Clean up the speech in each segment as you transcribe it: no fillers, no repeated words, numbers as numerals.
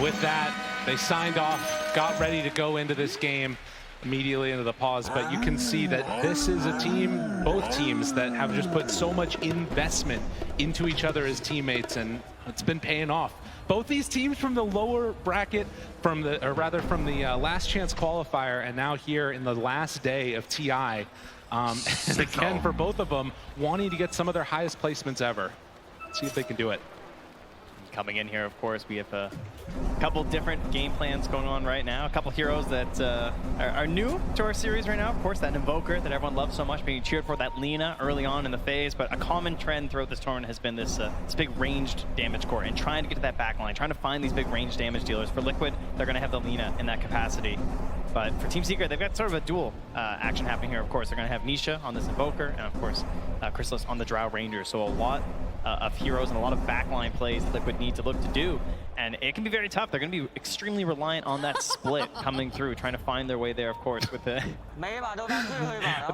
with that, they signed off, got ready to go into this game immediately into the pause, but you can see that this is a team, both teams, that have just put so much investment into each other as teammates, and it's been paying off. Both these teams from the lower bracket, from the last chance qualifier, and now here in the last day of TI. And again, for both of them, wanting to get some of their highest placements ever. Let's see if they can do it. Coming in here, of course, we have a couple different game plans going on right now. A couple heroes that are new to our series right now. Of course, that Invoker that everyone loves so much, being cheered for, that Lina early on in the phase. But a common trend throughout this tournament has been this big ranged damage core and trying to get to that back line, trying to find these big ranged damage dealers. For Liquid, they're going to have the Lina in that capacity. But for Team Secret, they've got sort of a dual action happening here. Of course, they're going to have Nisha on this Invoker, and of course, Chrysalis on the Drow Ranger. So a lot of heroes and a lot of backline plays that Liquid need to look to do. And it can be very tough. They're going to be extremely reliant on that split coming through, trying to find their way there, of course, with the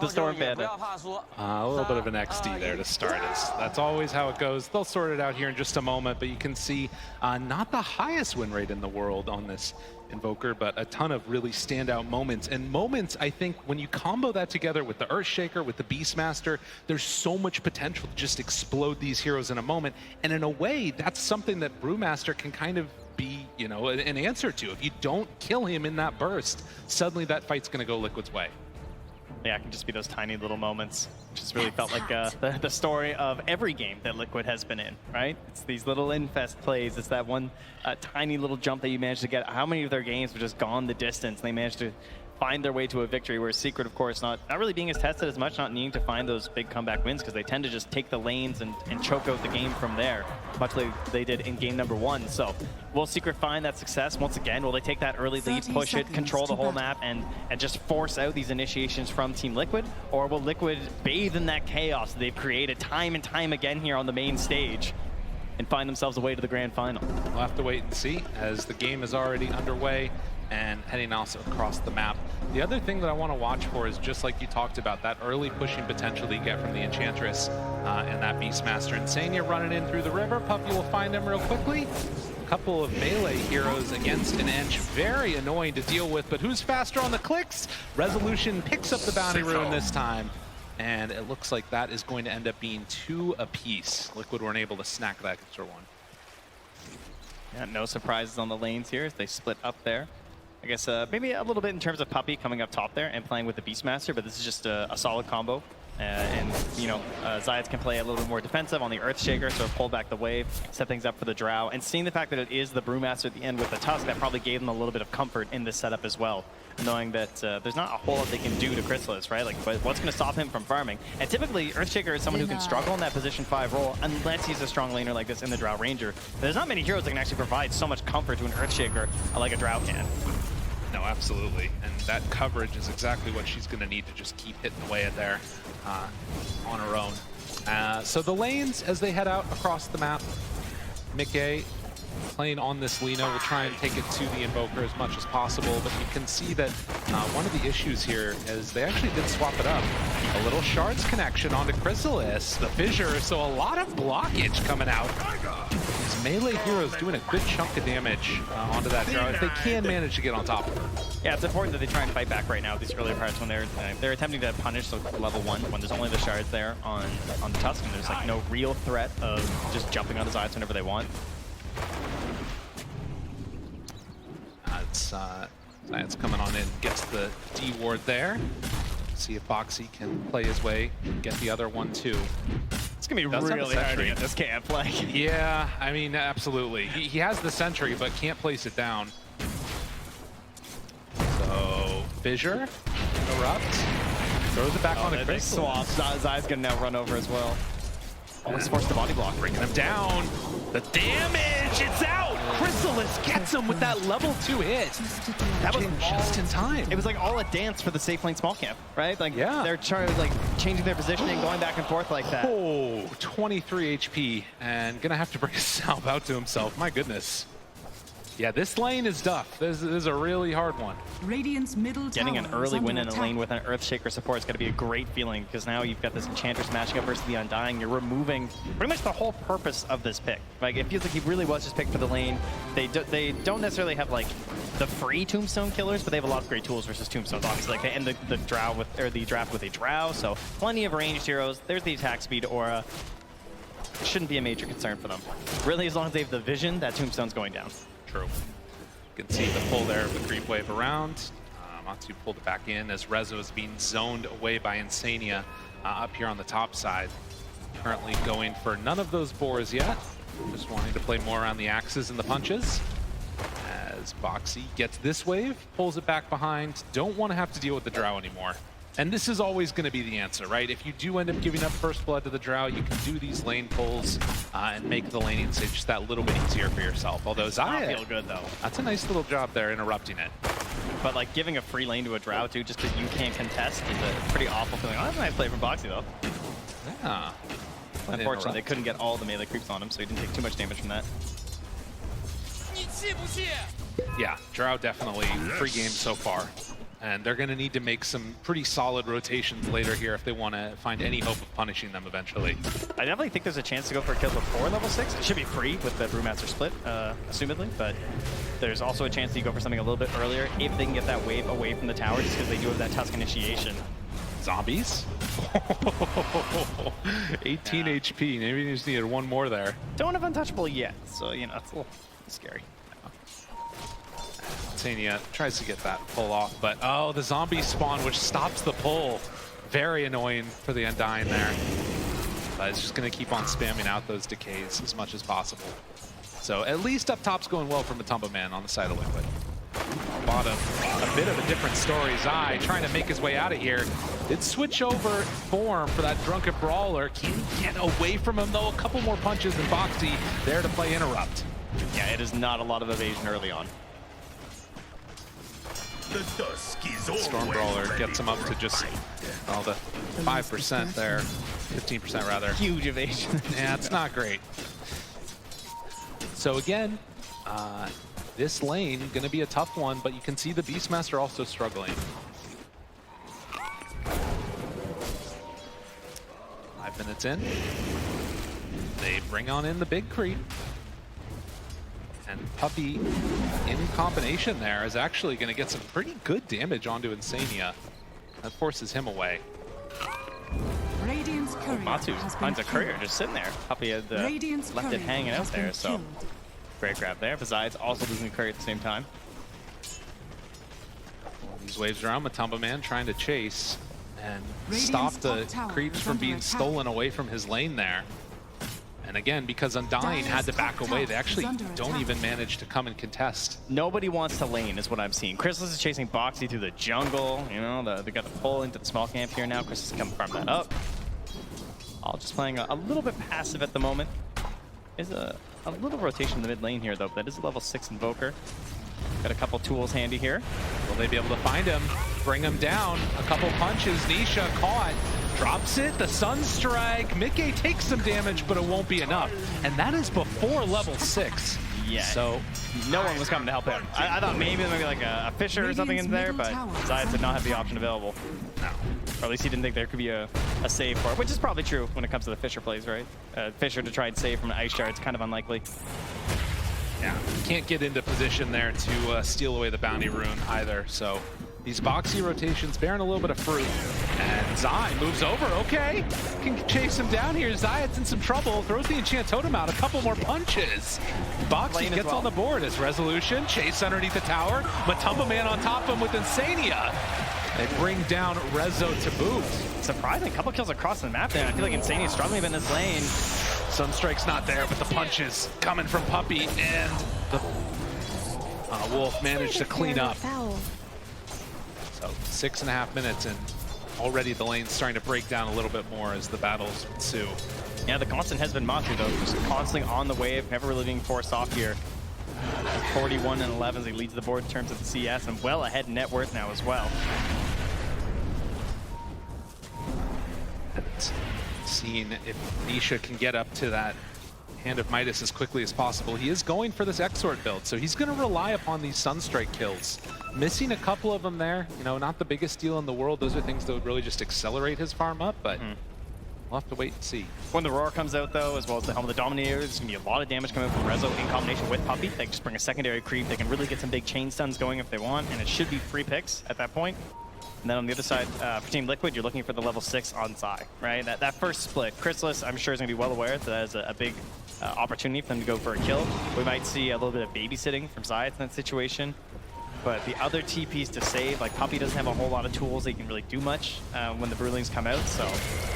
Storm Bandit. A little bit of an XD there to start us. That's always how it goes. They'll sort it out here in just a moment, but you can see not the highest win rate in the world on this Invoker, but a ton of really standout moments. And moments, I think, when you combo that together with the Earthshaker, with the Beastmaster, there's so much potential to just explode these heroes in a moment. And in a way, that's something that Brewmaster can kind of be, you know, an answer to. If you don't kill him in that burst, suddenly that fight's going to go Liquid's way. Yeah, it can just be those tiny little moments. Just really felt like the story of every game that Liquid has been in, right? It's these little infest plays. It's that one tiny little jump that you managed to get. How many of their games have just gone the distance? And they managed to find their way to a victory, whereas Secret, of course, not really being as tested as much, not needing to find those big comeback wins because they tend to just take the lanes and choke out the game from there, much like they did in game number 1. So will Secret find that success once again? Will they take that early lead, push it, control the whole map, and just force out these initiations from Team Liquid? Or will Liquid bathe in that chaos that they've created time and time again here on the main stage and find themselves a way to the grand final? We'll have to wait and see, as the game is already underway and heading also across the map. The other thing that I want to watch for is, just like you talked about, that early pushing potential that you get from the Enchantress and that Beastmaster. And saying you're running in through the river, Puppy will find him real quickly. A couple of melee heroes against an Ench, very annoying to deal with, but who's faster on the clicks? Resolution picks up the bounty rune this time, and it looks like that is going to end up being 2 apiece. Liquid weren't able to snack that extra one. Yeah, no surprises on the lanes here as they split up there. I guess maybe a little bit in terms of Puppy coming up top there and playing with the Beastmaster, but this is just a solid combo. And, you know, Zayas can play a little bit more defensive on the Earthshaker, so pull back the wave, set things up for the Drow. And seeing the fact that it is the Brewmaster at the end with the Tusk, that probably gave them a little bit of comfort in this setup as well, knowing that there's not a whole lot they can do to Chrysalis, right? Like, but what's going to stop him from farming? And typically, Earthshaker is someone who can struggle in that position 5 role unless he's a strong laner like this in the Drow Ranger. There's not many heroes that can actually provide so much comfort to an Earthshaker like a Drow can. No, absolutely. And that coverage is exactly what she's going to need to just keep hitting away at there on her own. So the lanes, as they head out across the map, Mickey playing on this Lina will try and take it to the Invoker as much as possible, but you can see that one of the issues here is they actually did swap it up. A little Shards connection onto Chrysalis, the Fissure, so a lot of blockage coming out. These melee heroes doing a good chunk of damage onto that Drow if they can manage to get on top of her. Yeah, it's important that they try and fight back right now these earlier parts when they're attempting to punish the level 1 when there's only the Shards there on the Tusk, and there's like no real threat of just jumping on his eyes whenever they want. It's coming on in, gets the D ward there. See if Boxy can play his way, get the other one too. It's gonna be really hard to get this camp. Like, yeah, I mean, absolutely. He has the sentry, but can't place it down. So Fissure, Erupt, throws it back on the swap. Zai's gonna now run over as well. Almost forced the body block, bringing him down. The damage, it's out! Chrysalis gets him with that level 2 hit. That was just in time. It was like all a dance for the safe lane small camp, right? Like, yeah, they're trying like changing their positioning, going back and forth like that. Oh, 23 HP, and gonna have to bring a salve out to himself. My goodness. Yeah, this lane is tough. This is a really hard one. Radiant's middle Getting an tower is early under win in a attack. lane with an Earthshaker support is going to be a great feeling, because now you've got this Enchantress matching up versus the Undying. You're removing pretty much the whole purpose of this pick. Like, it feels like he really was just picked for the lane. They don't necessarily have like the free Tombstone killers, but they have a lot of great tools versus Tombstones. Obviously, like they end the draft with a Drow, so plenty of ranged heroes. There's the attack speed aura. Shouldn't be a major concern for them. Really, as long as they have the vision, that Tombstone's going down. True. You can see the pull there of the creep wave around. Matsu pulled it back in as Rezo is being zoned away by Insania up here on the top side. Currently going for none of those boars yet. Just wanting to play more around the axes and the punches. As Boxy gets this wave, pulls it back behind. Don't want to have to deal with the Drow anymore. And this is always going to be the answer, right? If you do end up giving up first blood to the Drow, you can do these lane pulls and make the laning stage just that little bit easier for yourself. Although Zaya, Feel good though. that's a nice little job there interrupting it. But like giving a free lane to a Drow too, just because you can't contest, is a pretty awful feeling. Oh, that's a nice play from Boxy though. Yeah. Unfortunately, they couldn't get all the melee creeps on him, so he didn't take too much damage from that. Yeah, Drow definitely free game so far. And they're going to need to make some pretty solid rotations later here if they want to find any hope of punishing them eventually. I definitely think there's a chance to go for a kill before level 6. It should be free with the Brewmaster split, assumedly, but there's also a chance that you go for something a little bit earlier if they can get that wave away from the tower, just because they do have that Tusk initiation. Zombies? 18 HP. Maybe you just needed one more there. Don't have Untouchable yet, so, you know, it's a little scary. Tania tries to get that pull off, but oh, the zombie spawn, which stops the pull. Very annoying for the Undying there. But it's just going to keep on spamming out those decays as much as possible. So at least up top's going well for Matumba Man on the side of Liquid. Bottom, a bit of a different story. Zai trying to make his way out of here. Did switch over form for that Drunken Brawler. Can he get away from him though? A couple more punches and Boxy there to play interrupt. Yeah, it is not a lot of evasion early on. Storm Brawler gets him up to just the 5% there, 15% rather. Huge evasion. Yeah, it's not great. So again, this lane gonna be a tough one, but you can see the Beastmaster also struggling. 5 minutes in, they bring on in the big creep. And Puppey, in combination there, is actually going to get some pretty good damage onto Insania. That forces him away. Radiant's courier Matsu has been finds a courier killed. just sitting there. Puppey had Radiant's left it courier hanging has out been there, so killed. great grab there. Besides, also losing the courier at the same time. These waves around, Matumba Man trying to chase and Radiant's stop the top tower creeps is from under being attack. stolen away from his lane there. And again, because Undying had to back away, they actually don't even manage to come and contest. Nobody wants to lane, is what I'm seeing. Chrysalis is chasing Boxy through the jungle. You know, they got the pull into the small camp here now. Chrysalis can farm that up. All just playing a little bit passive at the moment. Is a little rotation in the mid lane here, though. That is a level 6 Invoker. Got a couple tools handy here. Will they be able to find him, bring him down? A couple punches, Nisha caught. Drops it, the Sunstrike. Mickey takes some damage, but it won't be enough. And that is before level 6. Yeah. So No one was coming to help him. I thought maybe there might be like a Fisher or something in there, but Zayas did not have the option available. no. Or at least he didn't think there could be a save for it, which is probably true when it comes to the Fisher plays, right? Fisher to try and save from an Ice Shard, it's kind of unlikely. Yeah, can't get into position there to steal away the bounty rune either. So these Boxy rotations bearing a little bit of fruit. And Zai moves over, okay. Can chase him down here. Zayat's in some trouble, throws the Enchant Totem out, a couple more punches. Boxy Lane as gets well. on the board as Resolution, chase underneath the tower. Matumba Man on top of him with Insania. They bring down Rezo to boot. Surprising, a couple kills across the map there. I feel like Insane is struggling a bit in this lane. Sunstrike's not there, but the punches coming from Puppey, and the Wolf managed to clean up. So 6.5 minutes, and already the lane's starting to break down a little bit more as the battles ensue. Yeah, the constant has been Matsu, though, just constantly on the wave, never really being forced off here. 41 and 11 as he leads the board in terms of the CS, and well ahead in net worth now as well. And seeing if Nisha can get up to that Hand of Midas as quickly as possible. He is going for this Exort build, so he's going to rely upon these Sunstrike kills. Missing a couple of them there, you know, not the biggest deal in the world. Those are things that would really just accelerate his farm up, but we'll have to wait and see. When the Roar comes out, though, as well as the Helm of the Dominator, there's going to be a lot of damage coming from Rezo in combination with Puppey. They can just bring a secondary creep. They can really get some big chain stuns going if they want, and it should be free picks at that point. And then on the other side, for Team Liquid, you're looking for the level 6 on Zai, right? That first split, Chrysalis, I'm sure, is going to be well aware that that is a big opportunity for them to go for a kill. We might see a little bit of babysitting from Zai in that situation. But the other TPs to save, like Puppey doesn't have a whole lot of tools that he can really do much when the Brewlings come out, so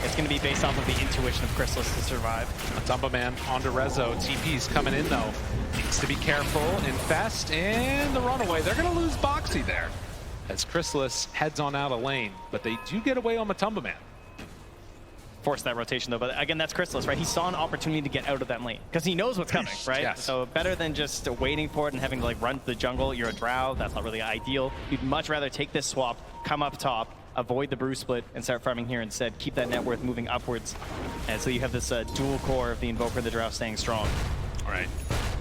it's going to be based off of the intuition of Chrysalis to survive. Matumba Man onto Rezo. TP's coming in though. Needs to be careful. Infest and the runaway. They're going to lose Boxy there as Chrysalis heads on out of lane, but they do get away on Matumba Man. Force that rotation though, but again, that's Chrysalis, right? He saw an opportunity to get out of that lane because he knows what's coming, right? Yes. So better than just waiting for it and having to like run to the jungle. You're a drow, that's not really ideal. You'd much rather take this swap, come up top, avoid the brew split, and start farming here instead. Keep that net worth moving upwards, and so you have this dual core of the Invoker and the drow staying strong. All right.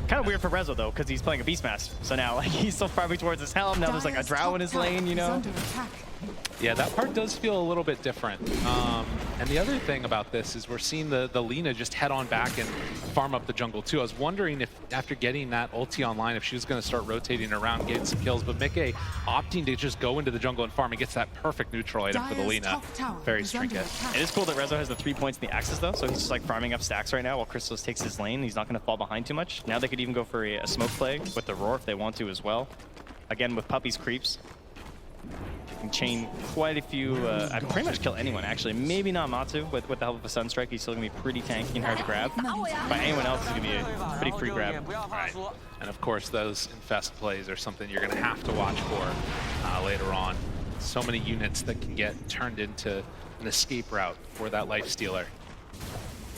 Kind of weird for Rezo though, because he's playing a Beastmaster. So now like, he's still farming towards his helm. Now there's like a drow in his lane, you know? Yeah, that part does feel a little bit different. And the other thing about this is we're seeing the Lina just head on back and farm up the jungle too. I was wondering if after getting that ulti online, if she was going to start rotating around, getting some kills, but Mickey opting to just go into the jungle and farm and gets that perfect neutral item for the Lina. Very trinket. It is cool that Rezo has the 3 points in the Axis though, so he's just like farming up stacks right now while Chrysalis takes his lane. He's not going to fall behind too much. Now they could even go for a smoke play with the Roar if they want to as well. Again, with Puppey's creeps. Can chain quite a few, I can pretty much kill anyone actually. Maybe not Matsu with the help of a Sunstrike. He's still gonna be pretty tanky and hard to grab. But anyone else is gonna be a pretty free grab. Right. And of course those infest plays are something you're gonna have to watch for later on. So many units that can get turned into an escape route for that life stealer.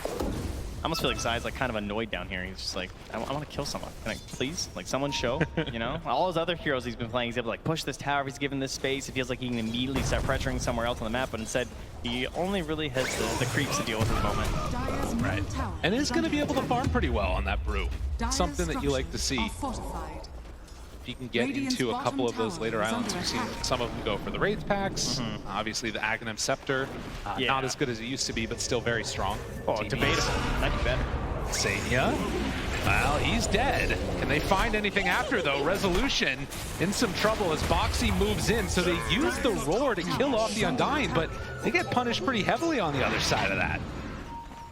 I almost feel like Zai's like kind of annoyed down here. He's just like, I want to kill someone. Can I please? Like someone show, you know? All his other heroes he's been playing, he's able to like push this tower, he's given this space. It feels like he can immediately start pressuring somewhere else on the map, but instead he only really has the creeps to deal with at the moment. Right. And is going to be able to farm pretty well on that brew. Something that you like to see. If you can get into a couple of those later islands, we've seen some of them go for the Wraith packs. Obviously the Aghanim Scepter, not as good as it used to be, but still very strong. Oh, debatable. That'd be better. Sanya, well, he's dead. Can they find anything after, though? Resolution in some trouble as Boxy moves in, so they use the Roar to kill off the Undying, but they get punished pretty heavily on the other side of that.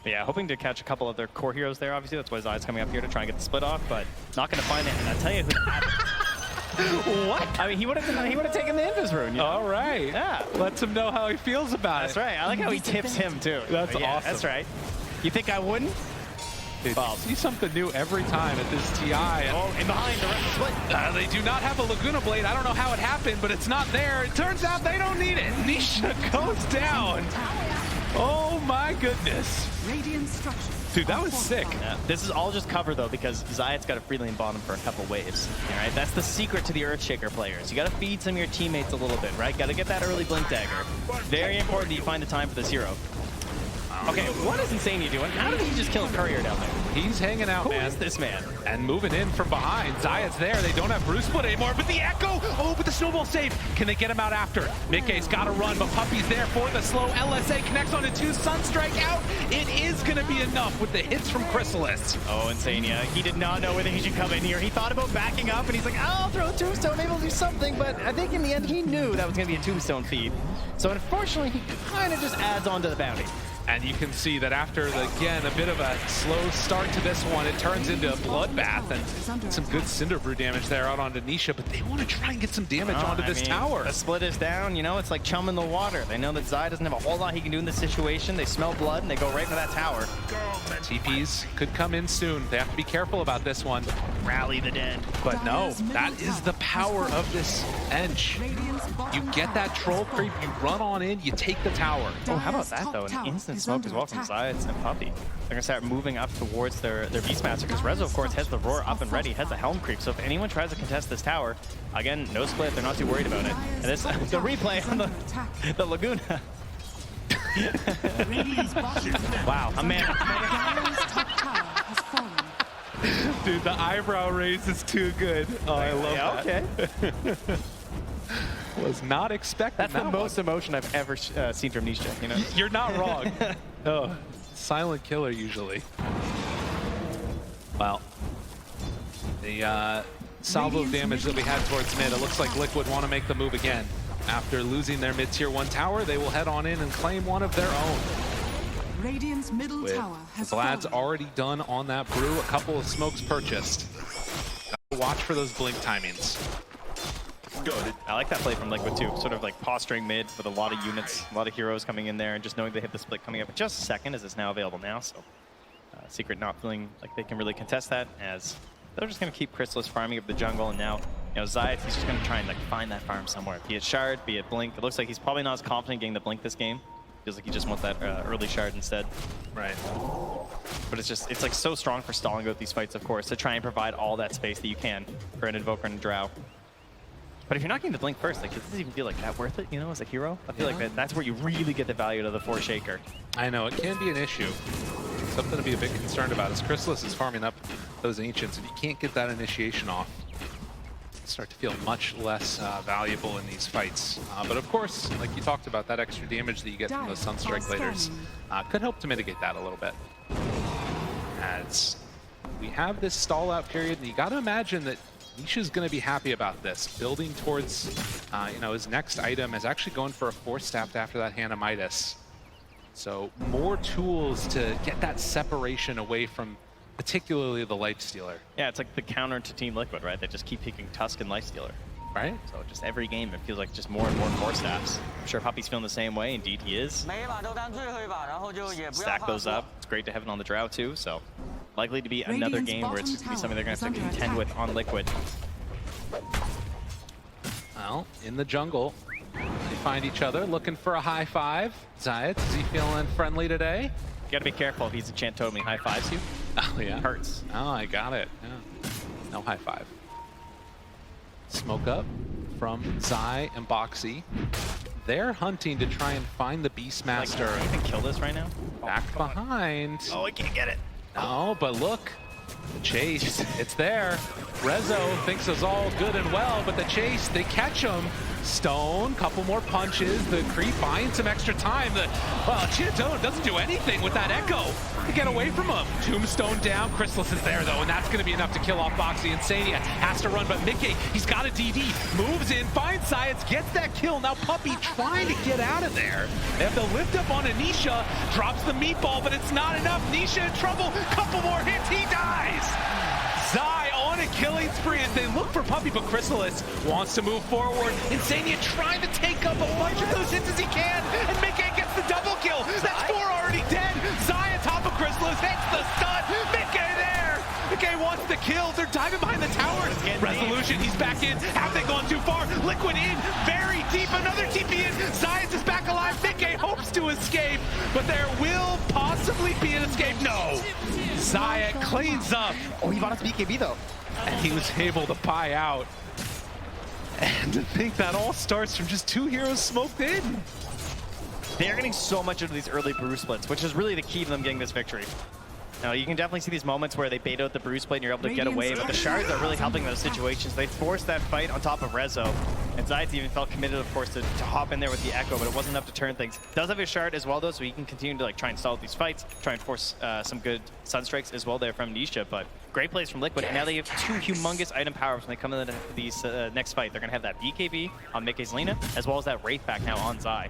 Yeah, hoping to catch a couple of their core heroes there, obviously. That's why Zai's coming up here to try and get the split off, but not going to find it. And I'll tell you who had it. What? I mean, he would have taken the Invis rune. You know? All right. Yeah. Lets him know how he feels about That's it. right. I like how he tips him, too. That's yeah, awesome. That's right. You think I wouldn't? Dude, you see something new every time at this TI. Oh, and behind the rest split. They do not have a Laguna Blade. I don't know how it happened, but it's not there. It turns out they don't need it. Nisha goes down. Oh my goodness. Dude, that was sick. Yeah. This is all just cover though, because Zayat's got a free lane bottom for a couple waves. All right, that's the secret to the Earthshaker players. You got to feed some of your teammates a little bit, right? Got to get that early blink dagger. Very important that you find the time for this hero. Okay, what is Insania doing? How did he just kill a courier down there? He's hanging out, man. Who is this man? And moving in from behind. Zayat's there. They don't have Bruce Split anymore, but the Echo! Oh, but the snowball save. Can they get him out after? Mickey's got to run, but Puppey's there for the slow. LSA connects onto 2. Sunstrike out. It is going to be enough with the hits from Chrysalis. Oh, Insania. He did not know whether he should come in here. He thought about backing up, and he's like, I'll throw a tombstone. Maybe I'll do something. But I think in the end, he knew that was going to be a tombstone feed. So unfortunately, he kind of just adds on to the bounty. And you can see that after, again, a bit of a slow start to this one, it turns into a bloodbath and some good Cinder Brew damage there out onto Nisha, but they want to try and get some damage onto this tower. The split is down, you know, it's like chum in the water. They know that Zai doesn't have a whole lot he can do in this situation. They smell blood and they go right for that tower. TPs could come in soon. They have to be careful about this one. Rally the dead. But no, that is the power of this bench. You get that troll creep, you run on in, you take the tower. Oh, how about that though? An instant smoke as well from Zayat and Puppey. They're gonna start moving up towards their Beastmaster because Rezo, of course, has the Roar up and ready, has the Helm creep. So if anyone tries to contest this tower, again, no split. They're not too worried about it. And this, the replay on the Laguna. Wow, a man. has fallen. Dude, the eyebrow raise is too good. Oh, I love that. Okay. Was not expecting That's that the most one. emotion I've ever seen from Nisha, you know? You're not wrong. Oh, silent killer usually. Well, the salvo damage that we had towards mid, it looks like Liquid want to make the move again. After losing their mid-tier 1 tower, they will head on in and claim one of their own. Radiant's middle With tower has Vlad's fallen. already done on that brew, a couple of smokes purchased. Watch for those blink timings. Good. I like that play from Liquid too. Sort of like posturing mid with a lot of units, a lot of heroes coming in there, and just knowing they hit the split coming up in just a second, as it's now available now. So Secret not feeling like they can really contest that, as they're just going to keep Chrysalis farming up the jungle. And now, you know, Zayat, he's just going to try and like find that farm somewhere. Be it Shard, be it Blink. It looks like he's probably not as confident getting the Blink this game. Feels like he just wants that early Shard instead. Right. But it's like so strong for stalling out these fights, of course, to try and provide all that space that you can for an Invoker and a Drow. But if you're not getting the Blink first, like, it doesn't even feel like that worth it, you know, as a hero. I feel like that's where you really get the value out of the 4 Shaker. I know, it can be an issue. Something to be a bit concerned about is Chrysalis is farming up those Ancients, and you can't get that initiation off. You start to feel much less valuable in these fights. But of course, like you talked about, that extra damage that you get from those Sunstrike Laters could help to mitigate that a little bit. As we have this stall out period, and you got to imagine that Nisha's going to be happy about this. Building towards, you know, his next item is actually going for a 4-staff after that Hannah Midas. So more tools to get that separation away from particularly the Lifestealer. Yeah, it's like the counter to Team Liquid, right? They just keep picking Tusk and Lifestealer. Right? So just every game, it feels like just more and more 4-staffs. I'm sure Puppy's feeling the same way. Indeed, he is. Stack those up. It's great to have it on the Drow, too. So likely to be another game where it's going to be something they're going to have to contend with on Liquid. Well, in the jungle, they find each other, looking for a high five. Zayat, is he feeling friendly today? You got to be careful if he's a chant totem, he high fives you. Oh, yeah? It hurts. Oh, I got it. Yeah. No high five. Smoke up from Zai and Boxy. They're hunting to try and find the Beastmaster. Like, can kill this right now? Back behind. Oh, I can't get it. No, but look, the chase, it's there. Rezo thinks it's all good and well, but the chase, they catch him. Stone, couple more punches. The creep buying some extra time. Well, Chiatone doesn't do anything with that Echo to get away from him. Tombstone down. Chrysalis is there, though, and that's going to be enough to kill off Boxy. and Sania has to run, but Mickey, he's got a DD. Moves in, finds Science, gets that kill. Now Puppy trying to get out of there. They have to lift up on Anisha. Drops the meatball, but it's not enough. Nisha in trouble. Couple more hits. He dies. Zai on a killing spree as they look for Puppy, but Chrysalis wants to move forward. Insania trying to take up a bunch of those hits as he can, and Mickey gets the double kill. That's 4 already dead. Zai on top of Chrysalis, hits the stun. Mickey there. Mickey wants the kill. They're diving behind the towers. Resolution, he's back in. Have they gone too far? Liquid in, very deep. Another TP in. Zayas is back alive. Mickey hopes to escape, but there will possibly be an escape. No. Zayat cleans up. Oh, he bought us BKB though. And he was able to buy out. And to think that all starts from just 2 heroes smoked in. They're getting so much into these early brew splits, which is really the key to them getting this victory. Now, you can definitely see these moments where they bait out the brew split and you're able to get away, but the shards are really helping those situations. They forced that fight on top of Rezo, and Zayat even felt committed, of course, to hop in there with the Echo, but it wasn't enough to turn things. Does have a shard as well, though, so he can continue to like try and stall these fights, try and force some good Sunstrikes as well there from Nisha, but great plays from Liquid, and now they have 2 humongous item powers when they come into these next fight. They're going to have that BKB on Mickey's Lina, as well as that Wraith back now on Zai.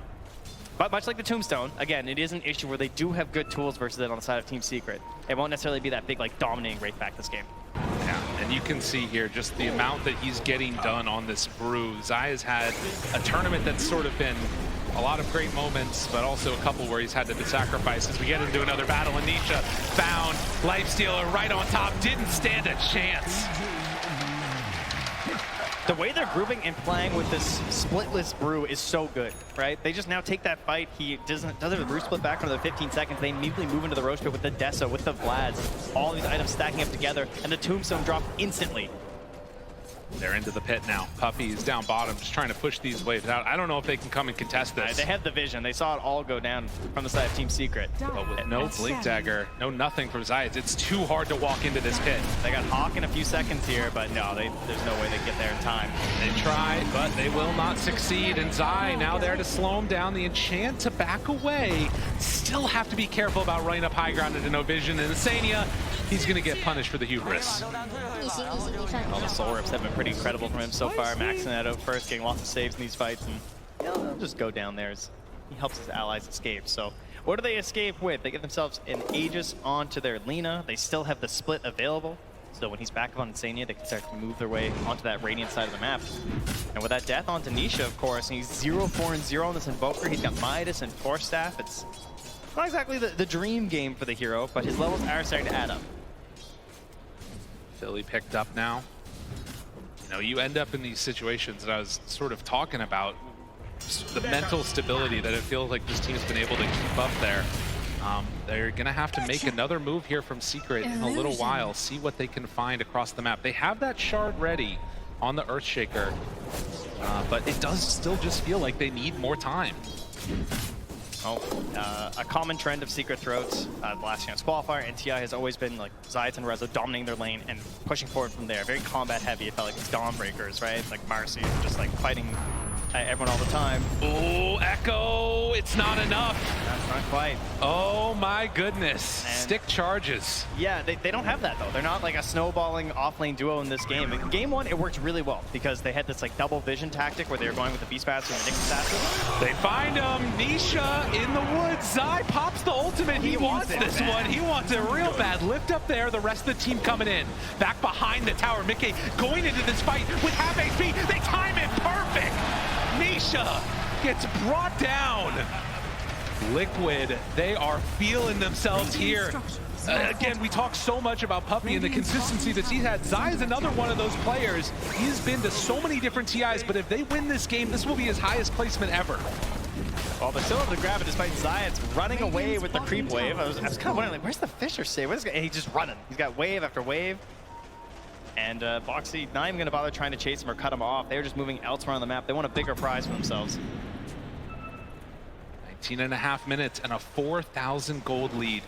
But much like the Tombstone, again, it is an issue where they do have good tools versus it on the side of Team Secret. It won't necessarily be that big, like, dominating Wraith back this game. Yeah, and you can see here just the amount that he's getting done on this brew. Zai has had a tournament that's sort of been a lot of great moments, but also a couple where he's had to sacrifice as we get into another battle. And Nisha found Lifestealer right on top, didn't stand a chance. The way they're grouping and playing with this splitless brew is so good, right? They just now take that fight. He doesn't have the brew split back for another 15 seconds. They immediately move into the Roche pit with the Deso, with the Vlads, all these items stacking up together, and the Tombstone drop instantly. They're into the pit now. Puppy is down bottom, just trying to push these waves out. I don't know if they can come and contest this. They had the vision. They saw it all go down from the side of Team Secret. But with no Blink Dagger, no nothing from Zayats, it's too hard to walk into this pit. They got Hawk in a few seconds here, but no, there's no way they get there in time. They try, but they will not succeed. And Zai now there to slow him down. The enchant to back away. Still have to be careful about running up high ground into no vision. And Insania, he's going to get punished for the hubris. All the soul rips have been pretty incredible from him so far. Maxing that out first, getting lots of saves in these fights, and he'll just go down there as he helps his allies escape. So what do they escape with? They get themselves an Aegis onto their Lina. They still have the split available. So when he's back up on Insania, they can start to move their way onto that Radiant side of the map. And with that death onto Nisha, of course, and he's 0-4-0 on this Invoker. He's got Midas and Force Staff. It's not exactly the dream game for the hero, but his levels are starting to add up. Philly picked up now. You know, you end up in these situations that I was sort of talking about, the mental stability that it feels like this team's been able to keep up there. They're going to have to make another move here from Secret in a little while, see what they can find across the map. They have that shard ready on the Earthshaker, but it does still just feel like they need more time. A common trend of Secret throughout the last chance qualifier and TI has always been like Zayats and Rezo dominating their lane and pushing forward from there. Very combat heavy. It felt like it's Dawnbreakers, right? Like Marcy, just like fighting everyone all the time. Oh, Echo, it's not enough. That's not quite. Oh my goodness. And stick charges. Yeah, they don't have that though. They're not like a snowballing off-lane duo in this game. In game one, it worked really well because they had this like double vision tactic where they were going with the Beastmaster and the Nyx assassin. They find him, Nisha in the woods. Zai pops the ultimate. He wants this one. He wants it real bad. Lift up there, the rest of the team coming in. Back behind the tower. Mickey going into this fight with half HP. They time it perfect. Nisha gets brought down. Liquid, they are feeling themselves here. Again, we talk so much about Puppy and the consistency that he's had. Zai is another one of those players. He's been to so many different TIs, but if they win this game, this will be his highest placement ever. Well, they still have to grab it despite Zayats running away with the creep wave. I was kind of wondering, like, where's the Fisher save? Where's this guy? He's just running. He's got wave after wave. And Boxy not even going to bother trying to chase him or cut him off. They're just moving elsewhere on the map. They want a bigger prize for themselves. 19.5 minutes and a 4,000 gold lead.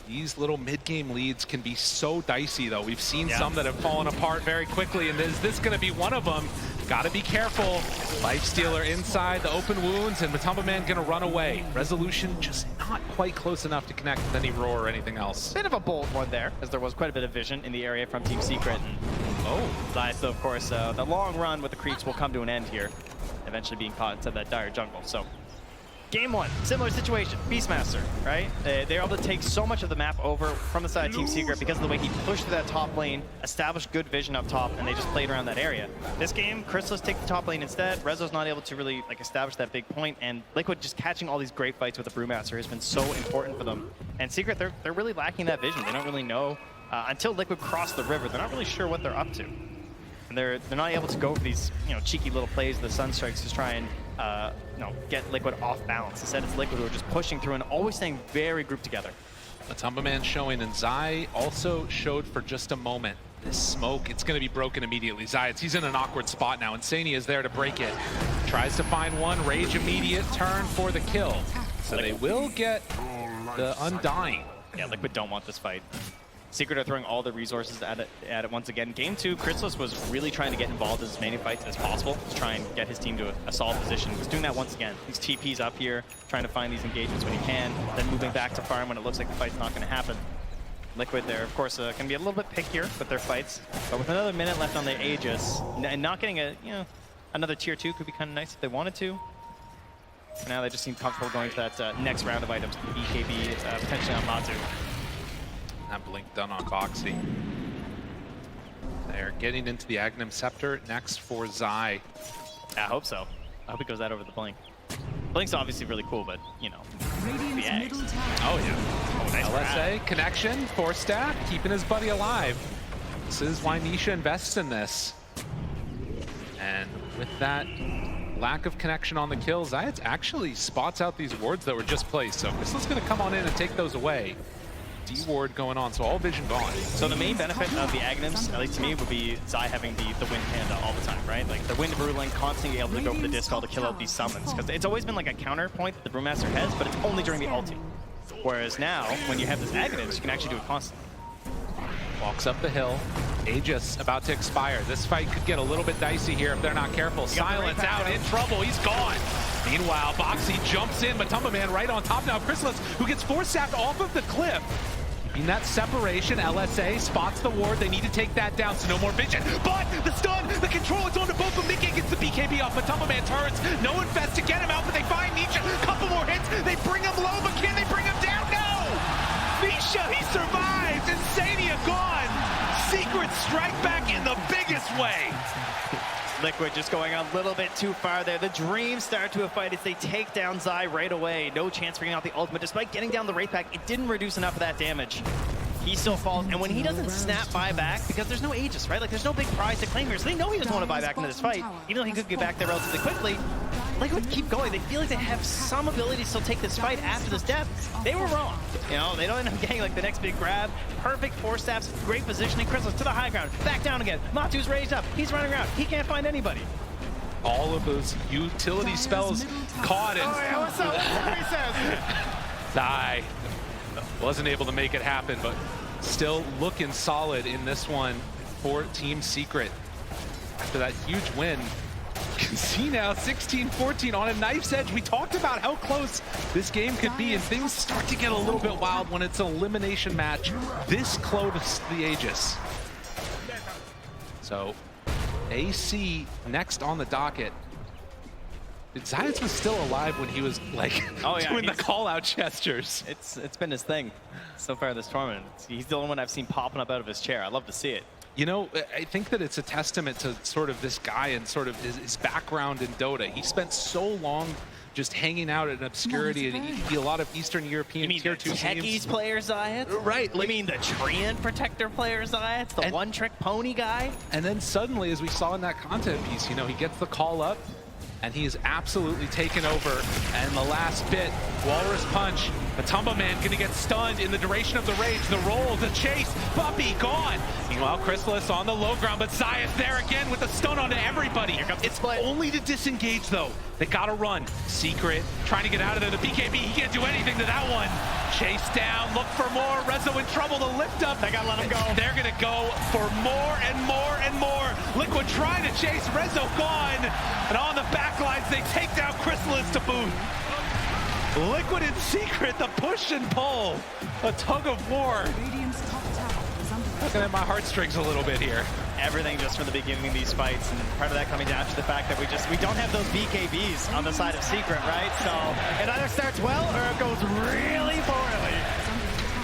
These little mid-game leads can be so dicey, though. We've seen some that have fallen apart very quickly, and is this going to be one of them? Got to be careful. Lifestealer inside the open wounds, and Matumba Man going to run away. Resolution just not quite close enough to connect with any roar or anything else. Bit of a bold one there, as there was quite a bit of vision in the area from Team Secret. And Zayats, of course, the long run with the creeps will come to an end here, eventually being caught inside that dire jungle. So, game one, similar situation, Beastmaster, right? They're able to take so much of the map over from the side of Team Secret because of the way he pushed through that top lane, established good vision up top, and they just played around that area. This game, Chrysalis take the top lane instead. Rezo's not able to really like establish that big point, and Liquid just catching all these great fights with the Brewmaster has been so important for them. And Secret, they're really lacking that vision. They don't really know, until Liquid crossed the river, they're not really sure what they're up to. And they're not able to go for these, cheeky little plays, the Sunstrikes, to try and get Liquid off balance. Instead, it's Liquid who are just pushing through and always staying very grouped together. Matumba Man showing, and Zai also showed for just a moment. This smoke, it's going to be broken immediately. Zayats, he's in an awkward spot now. Insania is there to break it. Tries to find one, Rage immediate, turn for the kill. So they will get the Undying. Yeah, Liquid don't want this fight. Secret are throwing all the resources at it once again. Game 2, Chrysalis was really trying to get involved in as many fights as possible to try and get his team to a solid position. He's doing that once again. These TPs up here, trying to find these engagements when he can, then moving back to farm when it looks like the fight's not going to happen. Liquid there, of course, can be a little bit pickier with their fights, but with another minute left on the Aegis, and not getting another tier 2 could be kind of nice if they wanted to. For now, they just seem comfortable going to that next round of items, the EKB, potentially on Matu. That blink done on Boxy. They're getting into the Agnum Scepter next for Zai. I hope so. I hope it goes out over the blink. Blink's obviously really cool, but Radiant's middle tower. Oh yeah. Nice LSA connection, Force Staff, keeping his buddy alive. This is why Nisha invests in this. And with that lack of connection on the kill, Zayats actually spots out these wards that were just placed. So Crystal's gonna come on in and take those away. D ward going on, so all vision gone. So the main benefit of the Aghanims, at least to me, would be Zai having the Wind Panda all the time, right? Like the Wind Bruling constantly able to go for the Dispel to kill out these summons, because it's always been like a counterpoint that the Brewmaster has, but it's only during the ulti. Whereas now, when you have this Aghanims, you can actually do it constantly. Walks up the hill. Aegis about to expire. This fight could get a little bit dicey here if they're not careful. Silence out, in trouble, he's gone. Meanwhile, Boxy jumps in, Matumba Man right on top now. Chrysalis, who gets force-sapped off of the cliff. In that separation, LSA spots the ward. They need to take that down, so no more vision. But the stun, the control, it's on to both of them. Nick gets the BKB off. Matumba Man turns. No infest to get him out, but they find Nisha. Couple more hits. They bring him low, but can they bring him down? No! Nisha, he survives. Insania gone. Secret strike back in the biggest way. Liquid just going a little bit too far there. The Dreams start to a fight as they take down Zai right away. No chance for getting out the ultimate. Despite getting down the Wraith Pack, it didn't reduce enough of that damage. He still falls, and when he doesn't snap buyback, because there's no Aegis, right? Like, there's no big prize to claim here, so they know he doesn't want to buy back into this fight. Even though he could get back there relatively quickly, Liquid keep going. They feel like they have some ability to still take this fight after this death. They were wrong. You know, they don't end up getting like the next big grab. Perfect force staffs, great positioning. Chrysalis to the high ground, back down again. Matu's raised up. He's running around. He can't find anybody. All of those utility spells caught in. Oh, yeah, what's up? He says. Zai wasn't able to make it happen, but still looking solid in this one for Team Secret. After that huge win, you can see now 16-14 on a knife's edge. We talked about how close this game could be, and things start to get a little bit wild when it's an elimination match this close to the Aegis. So AC next on the docket. Zayas was still alive when he was like doing the call-out gestures. It's been his thing so far this tournament. He's the only one I've seen popping up out of his chair. I love to see it. You know, I think that it's a testament to sort of this guy and sort of his background in Dota. He spent so long just hanging out in obscurity, and he could be a lot of Eastern European tier 2 teams. Techies player Zayas? Right. Like, you mean the Treant Protector player Zayas? The one-trick pony guy? And then suddenly, as we saw in that content piece, you know, he gets the call up, and he is absolutely taken over. And the last bit, Walrus Punch, Matumba Man gonna get stunned in the duration of the rage. The roll, the chase, Puppy gone. Meanwhile, Chrysalis on the low ground, but Zayas there again with the stun onto everybody. It's only to disengage though. They gotta run. Secret trying to get out of there. The BKB, he can't do anything to that one. Chase down, look for more. Rezo in trouble to lift up. They gotta let him go. They're gonna go for more and more and more. Liquid trying to chase, Rezo gone. And on the back lines, they take down Chrysalis to boot. Liquid and Secret, the push and pull. A tug of war. Looking at my heartstrings a little bit here. Everything just from the beginning of these fights, and part of that coming down to the fact that we don't have those BKBs on the side of Secret, right? So it either starts well or it goes really poorly.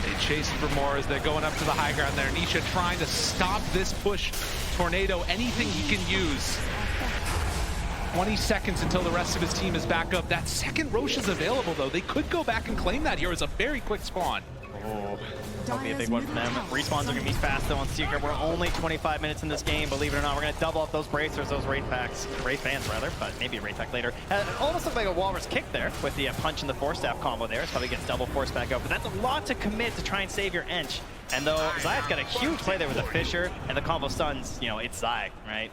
They chase for more as they're going up to the high ground there. Nisha trying to stop this push. Tornado, anything he can use. 20 seconds until the rest of his team is back up. That second Roche is available though. They could go back and claim that here as a very quick spawn. Oh. That'll be a big one for them. Respawns are going to be fast though on Secret. We're only 25 minutes in this game, believe it or not. We're going to double up those bracers, those Wraith Packs. Wraith Fans rather, but maybe a Wraith Pack later. It almost looked like a Walrus kick there with the punch and the force staff combo there. It probably gets double force back out, but that's a lot to commit to try and save your Ench. And though Zay's got a huge play there with the Fissure and the combo stuns, you know, it's Zai, right?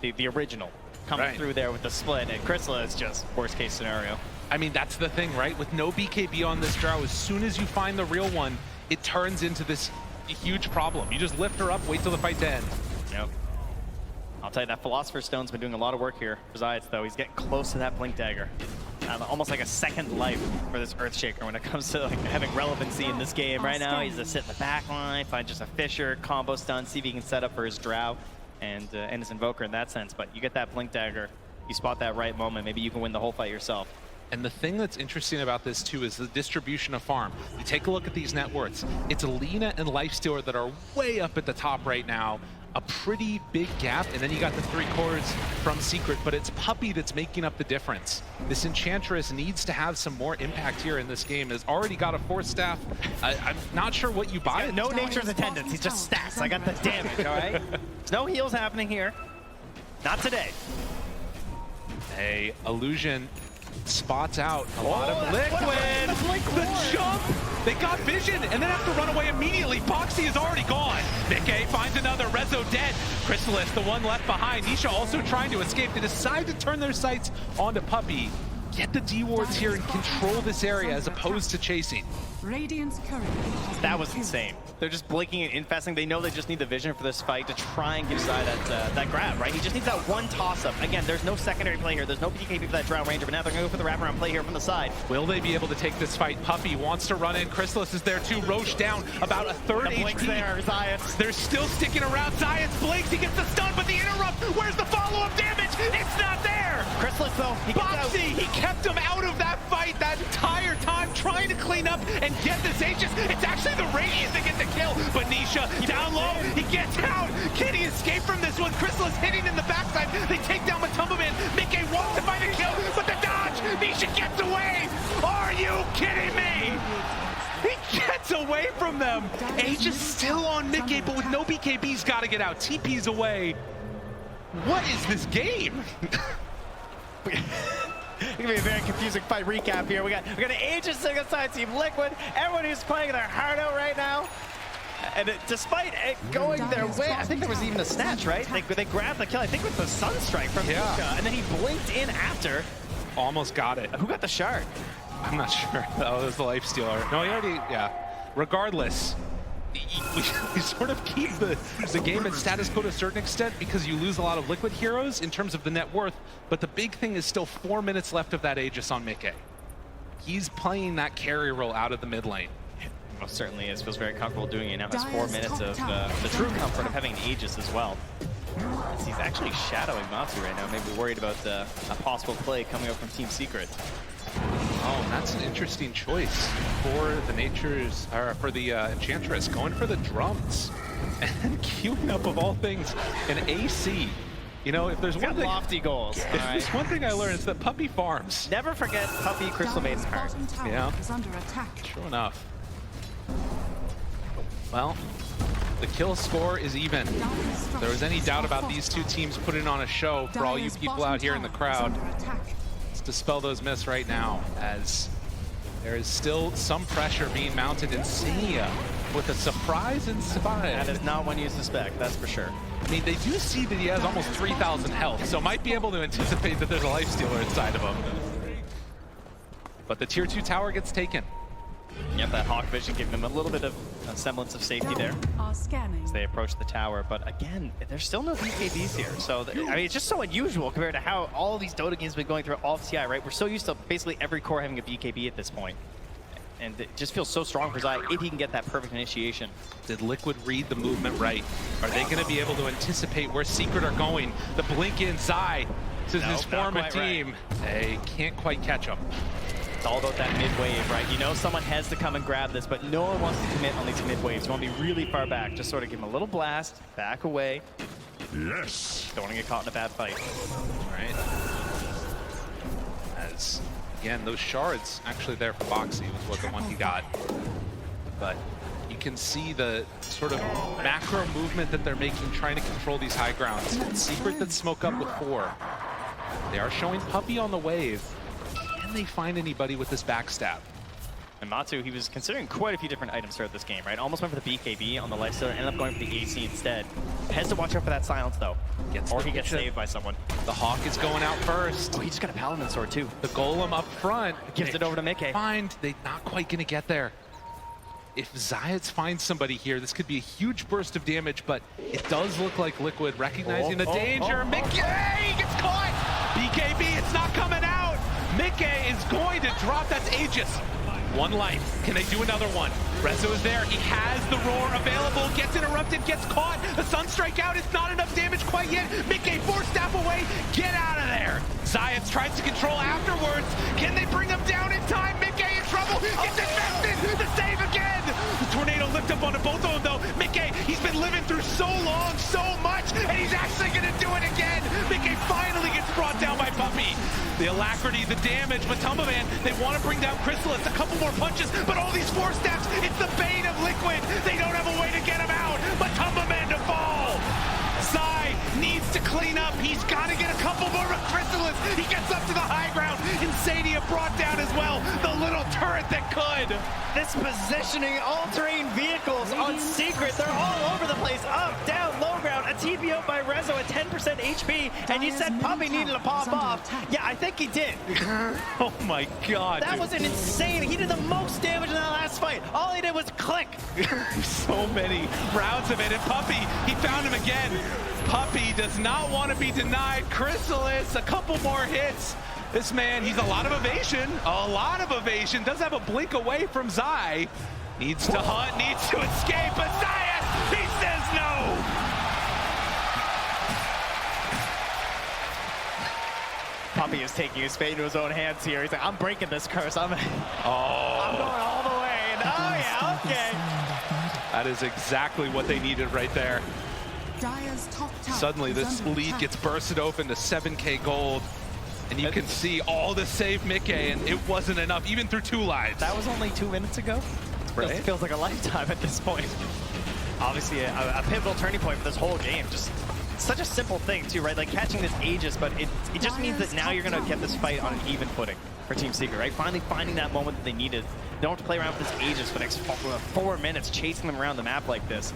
The original coming through there with the split, and Chrysalis is just worst case scenario. I mean, that's the thing, right? With no BKB on this draw, as soon as you find the real one, it turns into this huge problem. You just lift her up, wait till the fight's end. Yep. I'll tell you, that Philosopher's Stone's been doing a lot of work here for Zayas, though. He's getting close to that Blink Dagger. Almost like a second life for this Earthshaker when it comes to like having relevancy in this game. Right now, he's just sit in the back line, find just a Fissure, combo stun, see if he can set up for his Drow and his Invoker in that sense. But you get that Blink Dagger, you spot that right moment, maybe you can win the whole fight yourself. And the thing that's interesting about this too is the distribution of farm. You take a look at these net worths. It's Alina and Lifestealer that are way up at the top right now. A pretty big gap, and then you got the 3 cores from Secret, but it's Puppy that's making up the difference. This Enchantress needs to have some more impact here in this game. Has already got a force staff. I'm not sure what you buy. No nature's attendance, he's just stats. I got the damage, all right? There's no heals happening here. Not today. Hey, Illusion spots out a lot of Liquid. The jump! They got vision and then have to run away immediately. Boxy is already gone. Mickey finds another. Rezo dead. Chrysalis, the one left behind. Nisha also trying to escape. They decide to turn their sights onto Puppey. Get the D-wards here and control this area as opposed to chasing. Radiant's courier. That was insane. They're just blinking and infesting. They know they just need the vision for this fight to try and give Zai that grab, right? He just needs that one toss-up. Again, there's no secondary play here. There's no BKB for that Drow Ranger, but now they're going to go for the wraparound play here from the side. Will they be able to take this fight? Puppey wants to run in. Chrysalis is there too. Roche down about a third The blink's HP. there, Zayas. They're still sticking around. Zayas blinks. He gets the stun, but the interrupt. Where's the follow-up damage? It's not there. Chrysalis, though, he gets out. Boxy, he kept him out of that fight that entire time, trying to clean up and get this Aegis. It's actually the Radiant that get the kill, but Nisha down low, he gets out. Can he escape from this one? Chrysalis hitting in the backside. They take down Matumbaman. Mickey wants to find a kill, but the dodge. Nisha gets away. Are you kidding me? He gets away from them. Aegis still on Mickey, but with no BKB, he's got to get out. TP's away. What is this game? It's gonna be a very confusing fight recap here. We got an Aegis alongside Team Liquid. Everyone who's playing their heart out right now. And despite it going their way, I think there was even a snatch, right? They grabbed the kill, I think with the Sunstrike from Luka, and then he blinked in after. Almost got it. Who got the shard? I'm not sure. Oh, it was the Lifestealer. No, he already, yeah. Regardless, we sort of keep the game at status quo to a certain extent because you lose a lot of Liquid heroes in terms of the net worth, but the big thing is still 4 minutes left of that Aegis on Mickey. He's playing that carry role out of the mid lane. Most certainly is. Feels very comfortable doing it. Now has 4 minutes of the true comfort of having an Aegis as well. As he's actually shadowing Matsu right now, maybe worried about a possible play coming up from Team Secret. Oh, that's an interesting choice for the Nature's, or for the Enchantress, going for the drums and queuing up of all things an AC. You know, if there's one thing, lofty goals. If there's one thing I learned, it's that Puppey farms. Never forget Puppey Crystal Maiden's heart. Yeah. Is under attack. True enough. Well, the kill score is even. If there was any doubt about these two teams putting on a show for all you people out here in the crowd, let's dispel those myths right now, as there is still some pressure being mounted in Senia with a surprise in Spy. That is not one you suspect, that's for sure. I mean, they do see that he has almost 3,000 health, so might be able to anticipate that there's a Lifestealer inside of him. But the tier 2 tower gets taken. Yep, that Hawk Vision giving them a little bit of a semblance of safety there as they approach the tower. But again, there's still no BKBs here. So, I mean, it's just so unusual compared to how all these Dota games have been going through all of TI, right? We're so used to basically every core having a BKB at this point. And it just feels so strong for Zai if he can get that perfect initiation. Did Liquid read the movement right? Are they going to be able to anticipate where Secret are going? The blink in Zai to his former team. Right. They can't quite catch him. It's all about that mid wave, right? You know someone has to come and grab this, but no one wants to commit on these mid waves. You want to be really far back. Just sort of give him a little blast, back away. Yes. Don't want to get caught in a bad fight. All right. As, again, those shards actually there for Boxy was the one he got. But you can see the sort of macro movement that they're making, trying to control these high grounds. Secret that smoke up with 4. They are showing Puppey on the wave. Can they find anybody with this backstab? And Matsu, he was considering quite a few different items throughout this game, right? Almost went for the BKB on the Lifestealer, ended up going for the AC instead. Has to watch out for that silence, though. Or he gets saved by someone. The Hawk is going out first. Oh, he just got a Paladin sword, too. The Golem up front. Gives it over to Mickey. They're not quite going to get there. If Zayats finds somebody here, this could be a huge burst of damage, but it does look like Liquid recognizing the danger. Mickey gets caught! BKB, it's not coming out! Mickey is going to drop. That's Aegis. 1 life. Can they do another one? Rezo is there. He has the roar available. Gets interrupted. Gets caught. The Sunstrike out. It's not enough damage quite yet. Mickey 4 staff away. Get out of there. Zayats tries to control afterwards. Can they bring him down in time? Mickey in trouble. Gets invested. The save again. The tornado lift up onto both of them though. Mickey, he's been living through so long, so much, and he's actually going to do it again. Mickey finally gets brought down by Puppey. The alacrity, the damage, Matumbaman, they want to bring down Chrysalis, a couple more punches, but all these 4 steps, it's the bane of Liquid. They don't have a way to get him out. Matumbaman to fall. Zai needs to clear clean up. He's got to get a couple more with Chrysalis. He gets up to the high ground. Insania brought down as well. The little turret that could. This positioning, all-terrain vehicles on Secret, they're all over the place. Up, down, low ground. A TPO by Rezo at 10% HP. And you said Puppy needed to pop off. Yeah, I think he did. Oh my God. That was an insane. He did the most damage in that last fight. All he did was click. So many rounds of it. And Puppy, he found him again. Puppy does not want to be denied. Chrysalis, a couple more hits. This man, he's a lot of evasion. Does have a blink away from Zai. Needs to hunt, needs to escape, but Zayas, he says no. Puppy is taking his fate into his own hands here. He's like, I'm breaking this curse. I'm going all the way. And oh yeah, okay. That is exactly what they needed right there. Dire's top tower Suddenly is this under lead attack. gets bursted open to 7K gold. And you can see all the save Mickey, and it wasn't enough, even through 2 lives. That was only 2 minutes ago. Right. It feels like a lifetime at this point. Obviously, a pivotal turning point for this whole game. Just such a simple thing, too, right? Like catching this Aegis, but it just means that now you're going to get this fight on an even footing for Team Secret, right? Finally finding that moment that they needed. They don't have to play around with this Aegis for the next 4 minutes, chasing them around the map like this.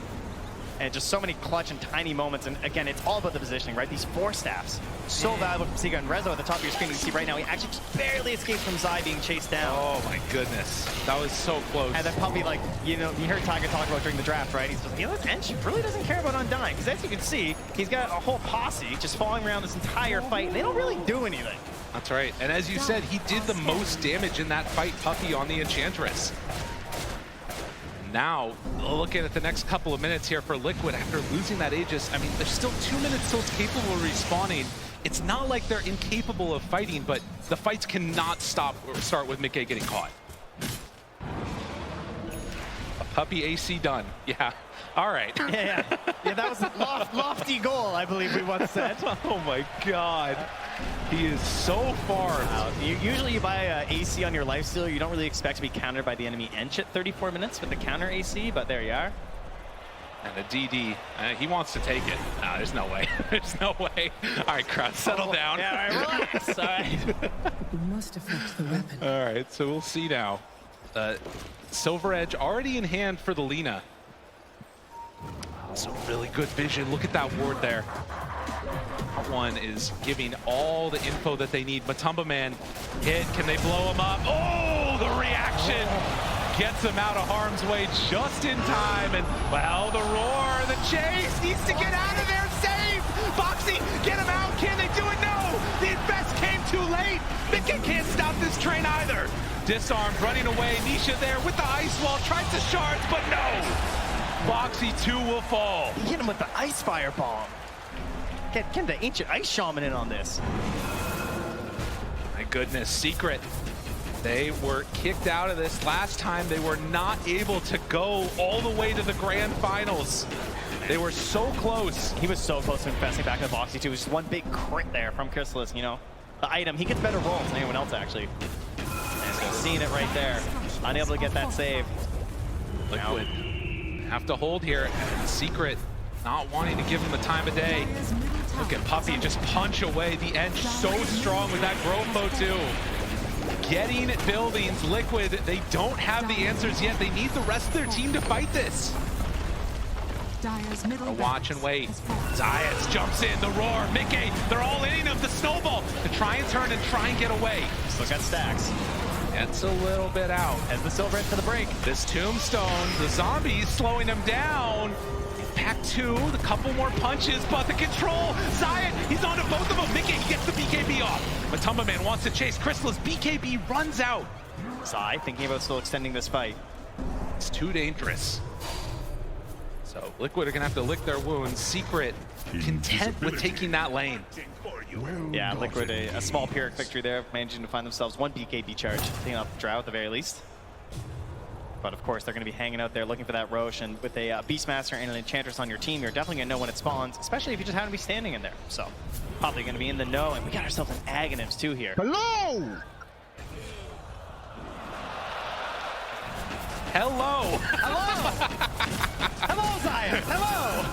And just so many clutch and tiny moments. And again, it's all about the positioning, right? These 4 staffs, so valuable from Secret. And Rezo at the top of your screen, you can see right now, he actually just barely escaped from Zai being chased down. Oh my goodness. That was so close. And then Puppy, like, you know, you heard Tiger talk about during the draft, right? He's just, you know, Ench really doesn't care about Undying. Because as you can see, he's got a whole posse just following around this entire fight. And they don't really do anything. That's right. And as you said, he did the most damage in that fight, Puppy, on the Enchantress. Now, looking at the next couple of minutes here for Liquid after losing that Aegis, I mean, there's still 2 minutes till it's capable of respawning. It's not like they're incapable of fighting, but the fights cannot stop or start with Mickey getting caught. A Puppy AC done. Yeah. All right. Yeah, that was a lofty goal, I believe we once said. Oh my God. He is so far out. Usually you buy AC on your lifesteal, you don't really expect to be countered by the enemy Ench at 34 minutes with the counter AC, but there you are. And a DD, he wants to take it. No, there's no way. There's no way. All right, crowd, settle down. Yeah, all right, relax. All right. We must affect the weapon. All right, so we'll see now. Silver Edge already in hand for the Lina. So really good vision. Look at that ward there. That one is giving all the info that they need. Matumba Man hit. Can they blow him up? Oh, the reaction gets him out of harm's way just in time. And, well, the roar, the chase needs to get out of there. Save! Boxy, get him out. Can they do it? No! The invest came too late. Mickey can't stop this train either. Disarmed, running away. Nisha there with the ice wall. Tries to shards, but no! Boxy 2 will fall. He hit him with the ice fireball. Get the ancient ice shaman in on this. My goodness, Secret. They were kicked out of this last time. They were not able to go all the way to the grand finals. They were so close. He was so close to investing back in the Boxy too. It was just one big crit there from Chrysalis, you know. The item, he gets better rolls than anyone else actually. And seeing it right there. Unable to get that save. Liquid have to hold here. And Secret not wanting to give him the time of day. Look at Puppy just punch away the Ench so strong with that Grofo too. Getting buildings, Liquid, they don't have the answers yet. They need the rest of their team to fight this. Dire's middle Watch and wait. Zayas jumps in, the roar, Mickey, they're all in of the snowball to try and turn and try and get away. Still got stacks. It's a little bit out. As the Silver Edge for the break. This tombstone, the zombies slowing him down. Pack 2, the couple more punches, but the control, Zion, he's onto both of them. Mickey, he gets the BKB off. Matumba Man wants to chase Chrysalis. BKB runs out. Zai thinking about still extending this fight. It's too dangerous. So Liquid are gonna have to lick their wounds. Secret content with taking that lane. Yeah, Liquid, a small Pyrrhic victory there, managing to find themselves one BKB charge, taking off the Drow at the very least. But of course, they're going to be hanging out there looking for that Roche, and with a Beastmaster and an Enchantress on your team, you're definitely going to know when it spawns, especially if you just happen to be standing in there. So, probably going to be in the know, and we got ourselves an Aghanims too here. Hello! Hello! Hello! Hello, Zion! Hello!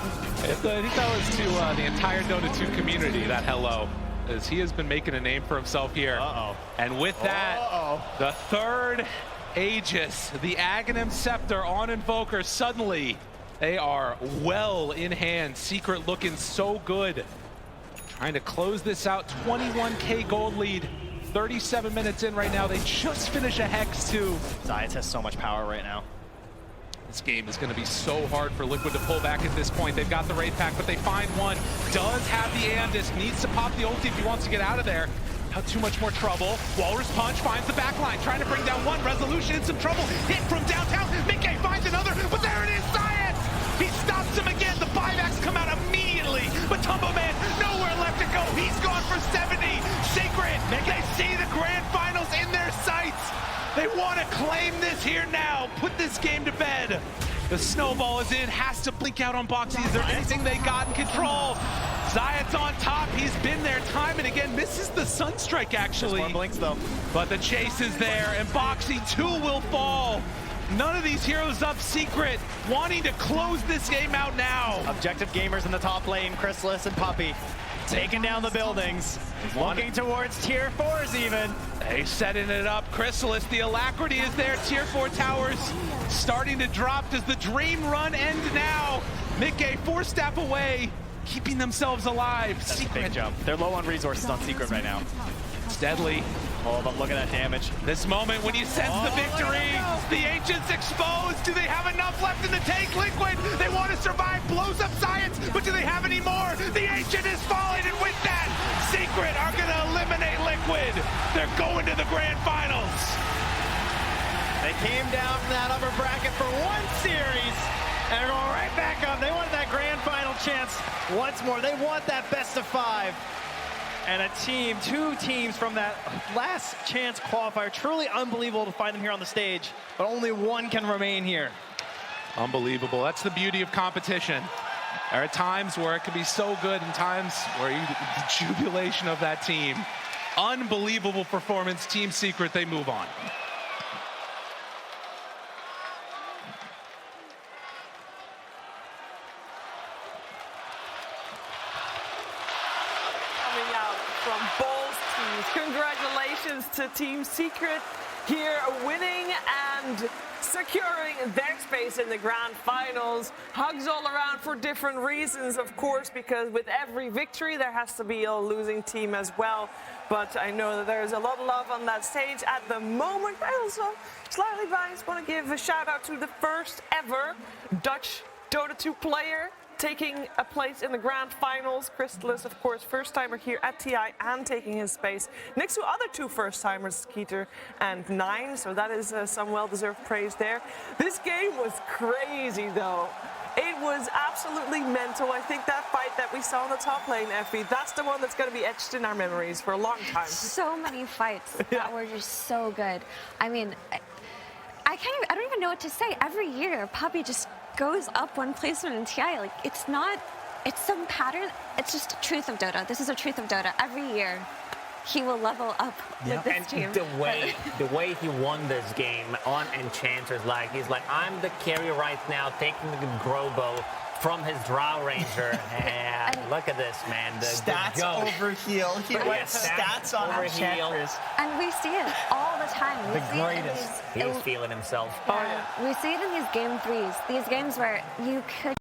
I think that was to the entire Dota 2 community, that hello, as he has been making a name for himself here. And with that, the third Aegis, the Aghanim Scepter on Invoker, suddenly they are well in hand. Secret looking so good. Trying to close this out, 21K gold lead. 37 minutes in right now. They just finished a Hex too. Zayas has so much power right now. This game is going to be so hard for Liquid to pull back at this point. They've got the raid pack, but they find one. Does have the Andis, needs to pop the ulti if he wants to get out of there. Not too much more trouble. Walrus Punch finds the back line, trying to bring down one. Resolution in some trouble. Hit from downtown. Mickey finds another, but there it is, Science! He stops him again. The buybacks come out immediately, but Tumbo Man, nowhere left to go. He's gone for 70. Secret, they see the grand finals in their sights. They want to claim this here now. Put this game to bed. The snowball is in, has to blink out on Boxy. Is there anything they got in control? Zayat's on top, he's been there time and again. Misses the Sunstrike actually. More blinks though. But the chase is there and Boxy too will fall. None of these heroes up. Secret wanting to close this game out now. Objective gamers in the top lane, Chrysalis and Puppey. Taking down the buildings, looking towards tier 4s even. They setting it up. Chrysalis, the alacrity is there. Tier 4 towers starting to drop. Does the dream run end now? Mickey 4-step away, keeping themselves alive. That's Secret. a big jump. They're low on resources on Secret right now. It's deadly. Oh, but look at that damage. This moment when you sense the victory, the Ancients exposed. Do they have enough left in the tank? Liquid, they want to survive, blows up Science, but do they have any more? The Ancient is falling, and with that, Secret are going to eliminate Liquid. They're going to the grand finals. They came down from that upper bracket for one series, and are going right back up. They want that grand final chance once more. They want that best of 5. And a team, 2 teams from that last chance qualifier. Truly unbelievable to find them here on the stage, but only one can remain here. Unbelievable. That's the beauty of competition. There are times where it can be so good and times where the jubilation of that team. Unbelievable performance. Team Secret, they move on. From both teams. Congratulations to Team Secret here winning and securing their space in the grand finals. Hugs all around for different reasons, of course, because with every victory there has to be a losing team as well. But I know that there's a lot of love on that stage at the moment. I also, slightly biased, want to give a shout out to the first ever Dutch Dota 2 player taking a place in the grand finals. Chrysalis, of course, first-timer here at TI and taking his space next to other 2 first-timers, Skeeter and Nine, so that is some well-deserved praise there. This game was crazy, though. It was absolutely mental. I think that fight that we saw in the top lane, Effie, that's the one that's going to be etched in our memories for a long time. So many fights that were just so good. I mean, I don't even know what to say. Every year, Puppey just goes up one placement in TI. Like, it's some pattern. It's just a truth of Dota. This is a truth of Dota. Every year, he will level up with this team. The way he won this game on Enchantress, he's like, I'm the carry right now, taking the Grobo from his Drow Ranger, and look at this, man. The stats over heal. He went stats on Enchantress. And we see it all the time. The greatest. He was feeling himself. We see it in these game 3s. These games where you could